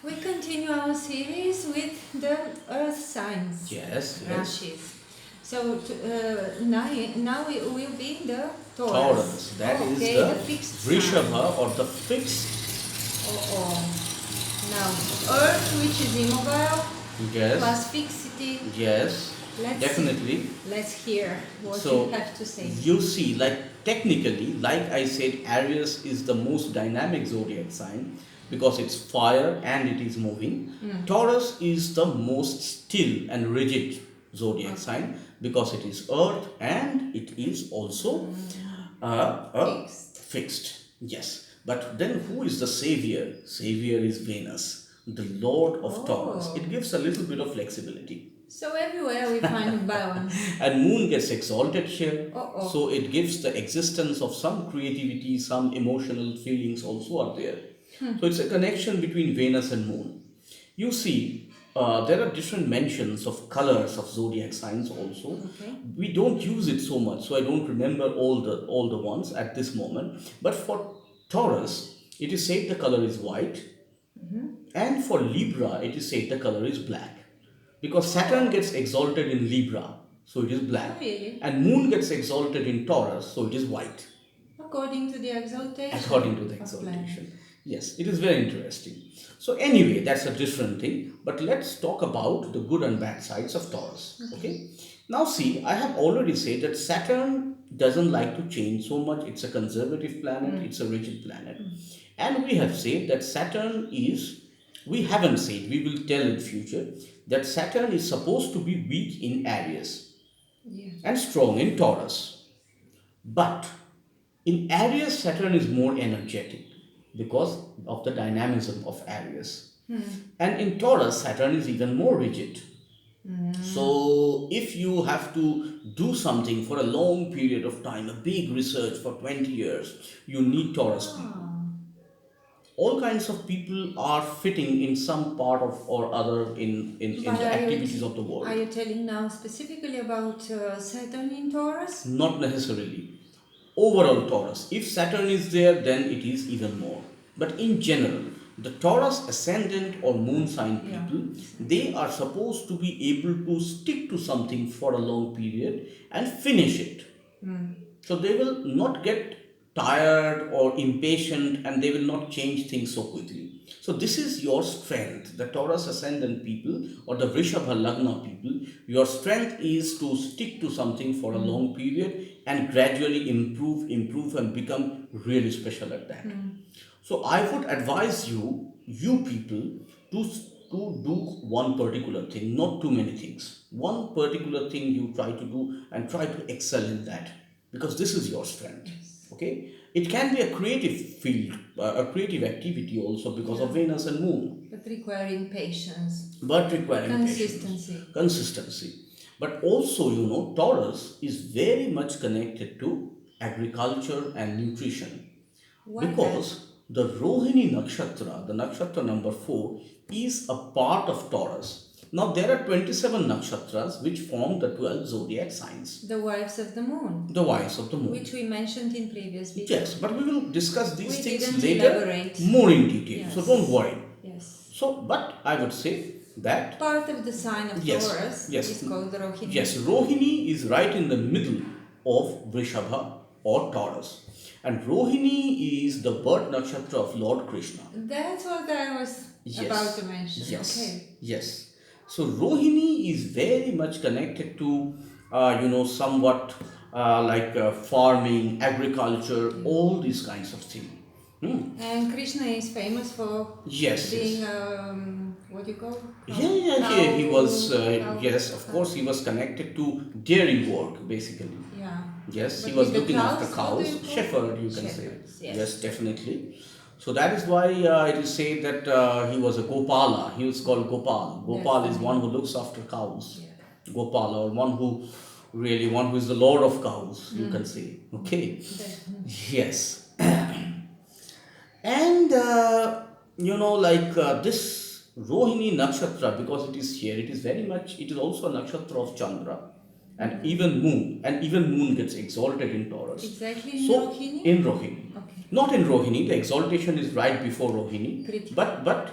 We continue our series with the earth signs, Yes, yes. Rashis. So now we will be in the Taurus. Taurus. That is okay, the the fixed Vrishabha sign. or the fixed. Now, earth which is immobile Yes. plus fixity. Yes. Definitely. Let's hear what So you have to say. you see, like technically, like I said, Aries is the most dynamic zodiac sign because it's fire and it is moving. Taurus is the most still and rigid zodiac sign because it is earth and it is also fixed. Yes. But then who is the savior? Savior is Venus, the lord of Taurus. It gives a little bit of flexibility. So everywhere we find balance. And moon gets exalted here. So it gives the existence of some creativity, some emotional feelings also are there. So it's a connection between Venus and moon. You see, there are different mentions of colors of zodiac signs also. Okay. We don't use it so much, so I don't remember all the ones at this moment. But for Taurus, it is said the color is white, and for Libra, it is said the color is black. Because Saturn gets exalted in Libra, so it is black. Oh, really? And Moon gets exalted in Taurus, so it is white. According to the exaltation. According to the exaltation. Yes, it is very interesting. So anyway, that's a different thing. But let's talk about the good and bad sides of Taurus. Okay. Now see, I have already said that Saturn doesn't like to change so much. It's a conservative planet. It's a rigid planet. And we have said that Saturn is, we haven't said, we will tell in future, that Saturn is supposed to be weak in Aries and strong in Taurus. But in Aries, Saturn is more energetic because of the dynamism of Aries. And in Taurus, Saturn is even more rigid. So if you have to do something for a long period of time, a big research for 20 years, you need Taurus people. All kinds of people are fitting in some part of or other in the activities of the world. Are you telling now specifically about Saturn in Taurus? Not necessarily. Overall Taurus. If Saturn is there, then it is even more. But in general, the Taurus ascendant or moon sign people, they are supposed to be able to stick to something for a long period and finish it. So they will not get tired or impatient and they will not change things so quickly. So this is your strength. The Taurus ascendant people or the Vrishabha Lagna people, your strength is to stick to something for a long period and gradually improve and become really special at that. So I would advise you people to do one particular thing, not too many things. One particular thing you try to do and try to excel in that because this is your strength. Okay, it can be a creative field, a creative activity also because of Venus and Moon. But requiring patience. Consistency. But also, Taurus is very much connected to agriculture and nutrition. Because the Rohini Nakshatra, the Nakshatra number 4, is a part of Taurus. Now there are 27 nakshatras which form the 12 zodiac signs. The wives of the moon. The wives of the moon. Which we mentioned in previous videos. Yes, but we will discuss these things later more in detail. Yes. So don't worry. Yes. So, but I would say that part of the sign of Taurus is called Rohini. Yes, Rohini is right in the middle of Vrishabha or Taurus. And Rohini is the birth nakshatra of Lord Krishna. That's what I was about to mention. Yes. Okay. Yes. So Rohini is very much connected to, somewhat like farming, agriculture, all these kinds of things. And Krishna is famous for being, what do you call? He was, yes, of course, he was connected to dairy work, basically. Yeah. Yes, but he was looking after cows. Shepherd, you can say. Yes, definitely. So that is why it is said that he was a Gopala. He was called Gopal. Gopal is one who looks after cows. Yeah. Gopala, or one who is the lord of cows, you can say. Okay. Yes. And this Rohini Nakshatra, because it is here, it is also a nakshatra of Chandra. And even moon gets exalted in Taurus. Exactly in Rohini? In Rohini. Okay. Not in Rohini, the exaltation is right before Rohini. Kritika. But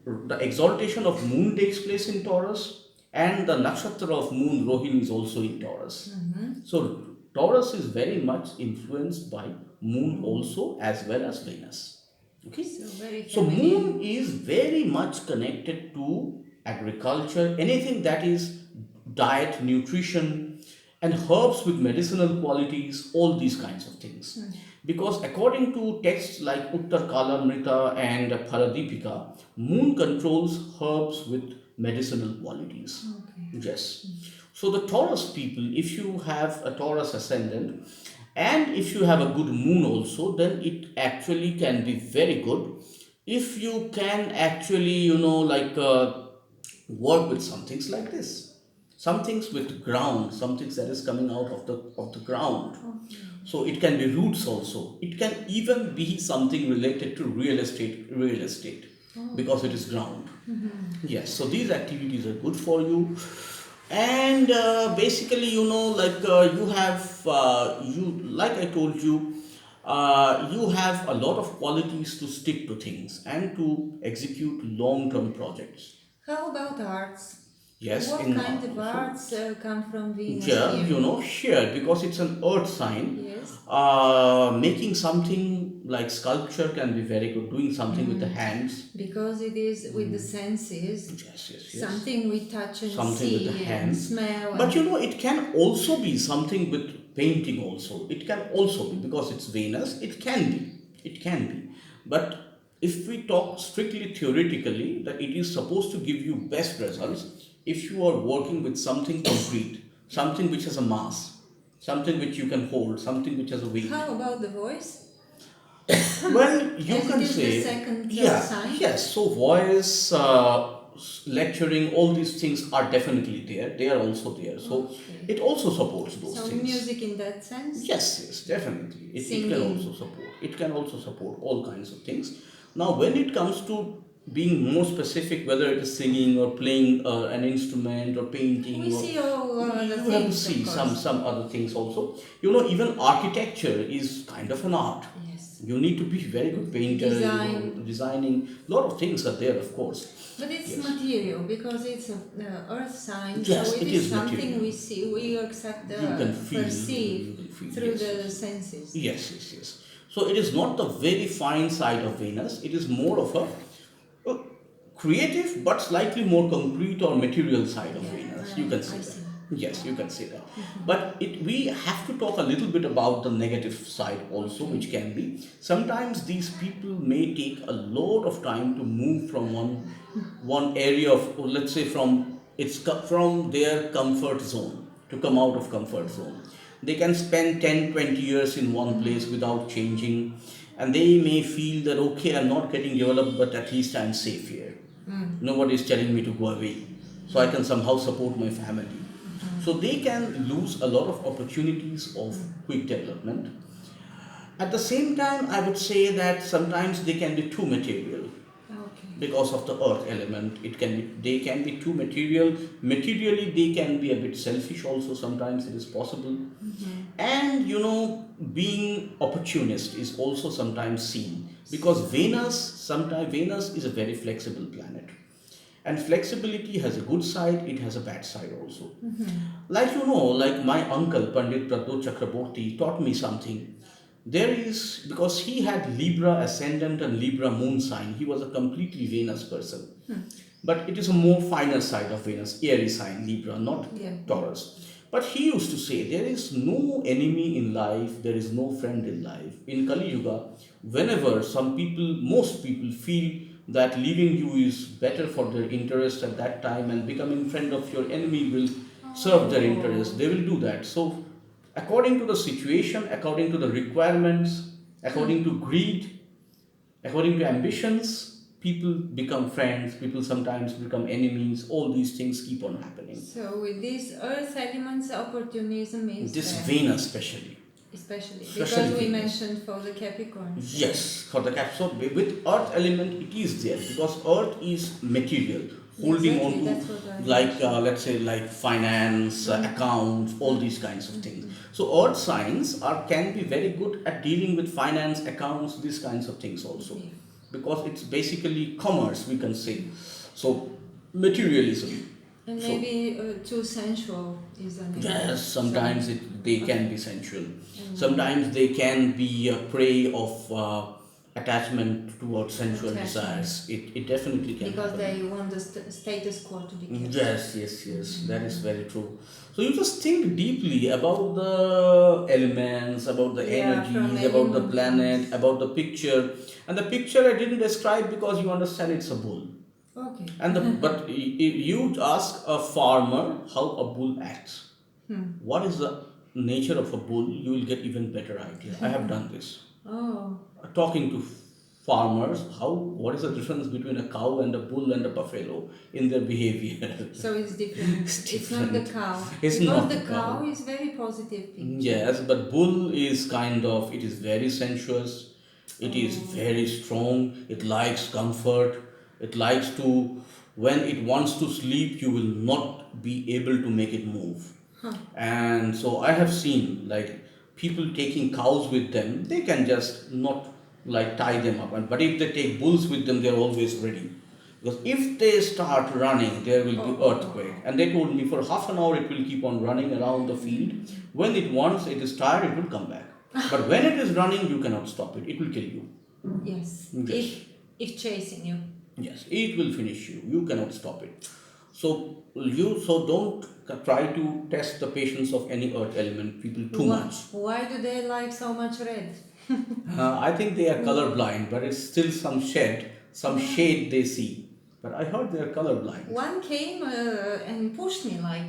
the exaltation of moon takes place in Taurus, and the nakshatra of moon Rohini is also in Taurus. So Taurus is very much influenced by moon also, as well as Venus. Okay, so moon is very much connected to agriculture, anything that is diet, nutrition, and herbs with medicinal qualities, all these kinds of things. Because according to texts like Uttar Kalamrita and Paradipika, moon controls herbs with medicinal qualities. Yes. So the Taurus people, if you have a Taurus ascendant, and if you have a good moon also, then it actually can be very good. If you can actually, work with some things like this, some things with ground, some things that is coming out of the ground. So it can be roots also. It can even be something related to real estate, because it is ground. Yes, so these activities are good for you. And basically, you have, like I told you, you have a lot of qualities to stick to things and to execute long-term projects. How about arts? Yes, What in kind of arts come from Venus yeah, here? here, because it's an earth sign, Yes. making something like sculpture can be very good, doing something with the hands. Because it is with the senses. Yes. Something we touch and Something see with the and hands. smell. But it can also be something with painting also. It can also be, because it's Venus, it can be. It can be. But if we talk strictly theoretically, that it is supposed to give you best results if you are working with something concrete, something which has a mass, something which you can hold, something which has a weight. How about the voice? Well, you As can it is say, the second yeah, sign? yes. So voice, lecturing, all these things are definitely there. They are also there. So it also supports those So things. music in that sense? Yes, definitely. It can Singing. also support. It can also support all kinds of things. Now, when it comes to being more specific, whether it is singing or playing an instrument or painting, We see all the you have to things, see of course. some other things also. Even architecture is kind of an art. Yes. You need to be very good painter. Design. Designing. A lot of things are there, of course. But it's Yes. material, because it's an earth sign, Yes, so it it is is something material. we see, we accept, You can feel. perceive You can feel, through yes. the senses. Yes. So it is not the very fine side of Venus. It is more of a creative but slightly more concrete or material side of Venus. You can say I that. see. Yes, you can say that. But we have to talk a little bit about the negative side also, which can be sometimes these people may take a lot of time to move from one area of, or let's say from their comfort zone, to come out of comfort zone. They can spend 10-20 years in one place without changing, and they may feel that, okay, I'm not getting developed, but at least I'm safe here. Nobody is telling me to go away, so I can somehow support my family. So they can lose a lot of opportunities of quick development. At the same time, I would say that sometimes they can be too material Okay. because of the earth element. They can be too material. Materially, they can be a bit selfish also. Sometimes it is possible. And being opportunist is also sometimes seen, because Venus is a very flexible planet, and flexibility has a good side, it has a bad side also. Like my uncle Pandit Pradot Chakraborty taught me something. There is, because he had Libra ascendant and Libra moon sign, he was a completely Venus person. But it is a more finer side of Venus, airy sign, Libra, not Taurus. But he used to say there is no enemy in life, there is no friend in life. In Kali Yuga, whenever most people feel that leaving you is better for their interest at that time, and becoming friend of your enemy will serve their interest, they will do that. So, according to the situation, according to the requirements, according to greed, according to ambitions, people become friends, people sometimes become enemies, all these things keep on happening. So with these earth elements, opportunism is This there. Venus especially. Especially Especially because we Venus. mentioned for the Capricorn. Yes, for the so with earth element it is there, because earth is material, holding Exactly, on that's to, what I like mentioned. let's say like finance, accounts, all these kinds of things. So earth signs can be very good at dealing with finance, accounts, these kinds of things also. because it's basically commerce, we can say. So materialism. And So maybe too sensual is an yes, sometimes they can be sensual. Mm. Sometimes they can be a prey of attachment towards sensual desires. It definitely can because happen. they want the status quo to be kept. Yes, that is very true. So you just think deeply about the elements, about the energies, about the planet, about the picture. And the picture I didn't describe because you understand it's a bull. Okay. And but you ask a farmer how a bull acts. What is the nature of a bull? You will get even better idea. I have done this. Oh. Talking to farmers, what is the difference between a cow and a bull and a buffalo in their behavior? So it's different. It's not the cow. It's because not the the cow. cow is very positive picture. Yes, but bull is it is very sensuous. It is very strong. It likes comfort. It likes to, when it wants to sleep, you will not be able to make it move. And so I have seen like people taking cows with them, they can just not like tie them up. But if they take bulls with them, they're always ready. Because if they start running, there will be earthquake. And they told me for half an hour it will keep on running around the field. When it is tired, it will come back. But when it is running, you cannot stop it. It will kill you. Yes. Yes. If chasing you. Yes, it will finish you. You cannot stop it. So don't try to test the patience of any earth element people too much. Why do they like so much red? I think they are colorblind, but it's still some shade they see. But I heard they are colorblind. One came and pushed me like,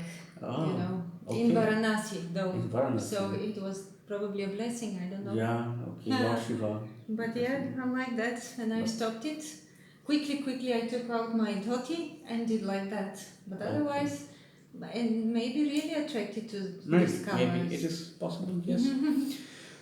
in Varanasi though. In Varanasi. So it was probably a blessing, I don't know. Yeah, okay, Lord Shiva. But yeah, I'm like that, and I stopped it. Quickly I took out my dhoti and did like that. But otherwise, and maybe really attracted to these colors. Maybe it is possible, yes.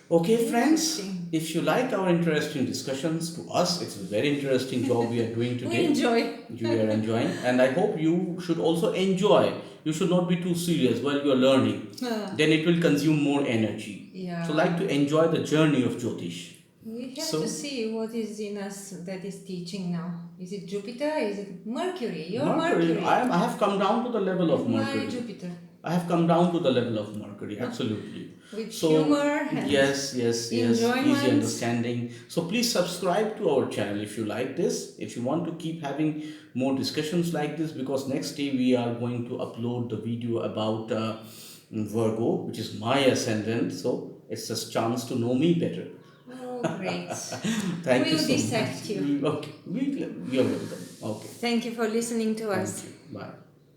Okay, friends, if you like our interesting discussions, to us it's a very interesting job we are doing today. We enjoy. You are enjoying, and I hope you should also enjoy. You should not be too serious while you are learning. Then it will consume more energy. Yeah. So like to enjoy the journey of Jyotish. We have to see what is in us that is teaching now. Is it Jupiter? Is it Mercury? You're Mercury. I have come down to the level of Mercury. My Jupiter. I have come down to the level of Mercury, absolutely. With humor and yes, enjoyment. Easy understanding. So please subscribe to our channel if you like this. If you want to keep having more discussions like this, because next day we are going to upload the video about Virgo, which is my ascendant. So it's a chance to know me better. Oh, great. Thank you so so dissect much. you. Okay, you're welcome. Okay. Thank you for listening to us. Thank you. Bye.